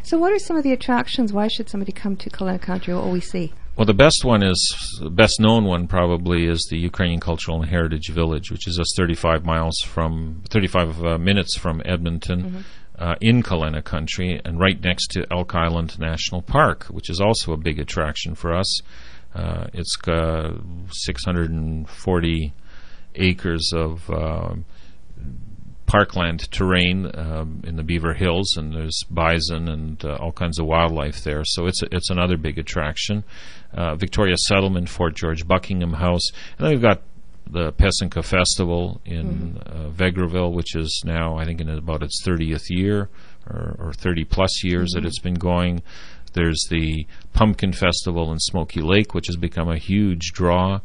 So what are some of the attractions? Why should somebody come to Kalyna Country? What will we see? Well, the best known one probably is the Ukrainian Cultural and Heritage Village, which is just 35 minutes from Edmonton, in Kalyna Country, and right next to Elk Island National Park, which is also a big attraction for us. It's 640 acres of parkland terrain in the Beaver Hills, and there's bison and all kinds of wildlife there. So it's another big attraction. Victoria Settlement, Fort George Buckingham House, and then we've got the Pesenka Festival in Vegreville, which is now, I think, in about its 30th year or 30 plus years that it's been going. There's the Pumpkin Festival in Smoky Lake, which has become a huge draw.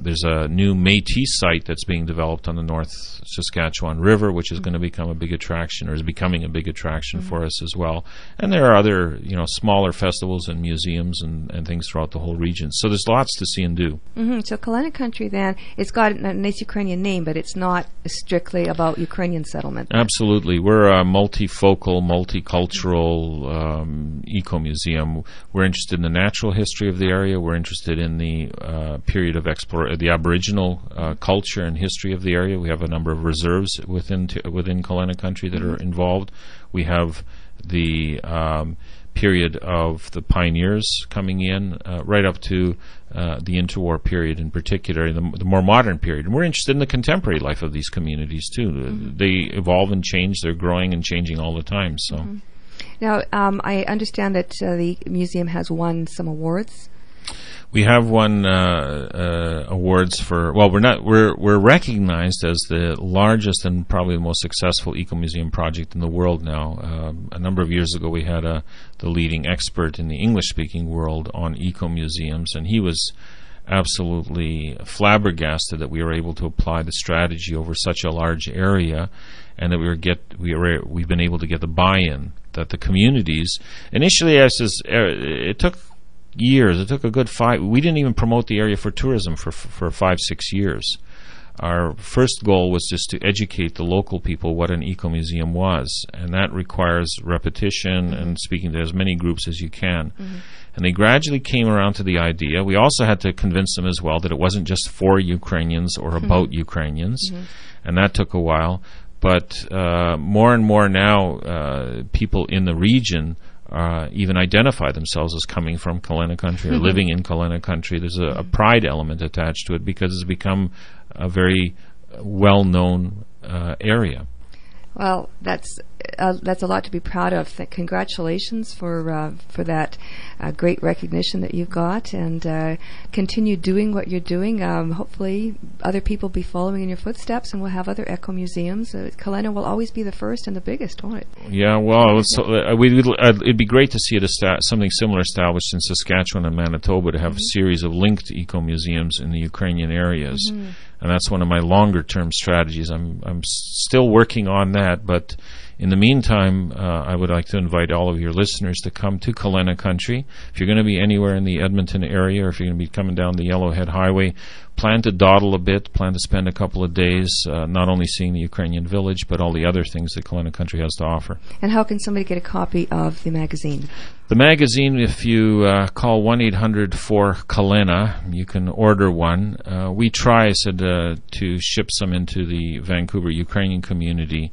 There's a new Métis site that's being developed on the North Saskatchewan River, which is going to become a big attraction, or is becoming a big attraction for us as well. And there are other, smaller festivals and museums and things throughout the whole region. So there's lots to see and do. So Kalyna Country, then, it's got a nice Ukrainian name, but it's not strictly about Ukrainian settlement. Absolutely. We're a multifocal, multicultural eco-museum. We're interested in the natural history of the area. We're interested in the period of the Aboriginal culture and history of the area. We have a number of reserves within Kalyna Country that are involved. We have the period of the pioneers coming in, right up to the interwar period in particular, the more modern period. And we're interested in the contemporary life of these communities too. They evolve and change. They're growing and changing all the time. So. Now, I understand that the museum has won some awards. We have won awards for. Well, we're recognized as the largest and probably the most successful eco-museum project in the world now. A number of years ago, we had the leading expert in the English-speaking world on eco-museums, and he was absolutely flabbergasted that we were able to apply the strategy over such a large area, and that we've been able to get the buy-in that the communities initially. It took years. It took a good 5. We didn't even promote the area for tourism for 5-6 years. Our first goal was just to educate the local people what an eco-museum was, and that requires repetition and speaking to as many groups as you can. And they gradually came around to the idea. We also had to convince them as well that it wasn't just for Ukrainians or about Ukrainians, and that took a while. But more and more now, people in the region even identify themselves as coming from Kalyna Country or living in Kalyna Country. There's a pride element attached to it because it's become a very well-known area. Well, that's a lot to be proud of. Congratulations for that great recognition that you've got, and continue doing what you're doing. Hopefully, other people will be following in your footsteps, and we'll have other eco museums. Kalyna will always be the first and the biggest, won't it? Yeah. Well, it'd be great to see something similar established in Saskatchewan and Manitoba, to have a series of linked eco museums in the Ukrainian areas. And that's one of my longer-term strategies. I'm still working on that, but in the meantime, I would like to invite all of your listeners to come to Kalyna Country. If you're going to be anywhere in the Edmonton area, or if you're going to be coming down the Yellowhead Highway, plan to dawdle a bit, plan to spend a couple of days not only seeing the Ukrainian village, but all the other things that Kalyna Country has to offer. And how can somebody get a copy of the magazine? The magazine, if you call 1-800-4-KALYNA, you can order one. We try, to ship some into the Vancouver Ukrainian community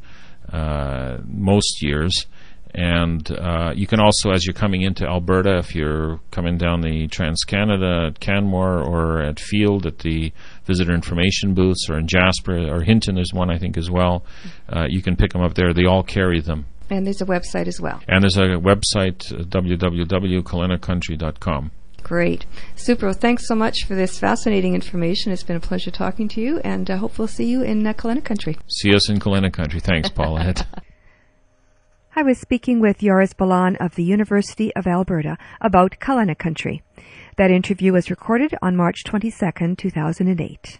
most years. And you can also, as you're coming into Alberta, if you're coming down the Trans-Canada at Canmore or at Field at the visitor information booths, or in Jasper or Hinton, there's one I think as well, you can pick them up there. They all carry them. And there's a website as well. And there's a website, www.kalynaCountry.com. Great. Super. Well, thanks so much for this fascinating information. It's been a pleasure talking to you, and hope we'll see you in Kalyna Country. See us in Kalyna Country. Thanks, Paulette. I was speaking with Jars Balan of the University of Alberta about Kalyna Country. That interview was recorded on March 22nd, 2008.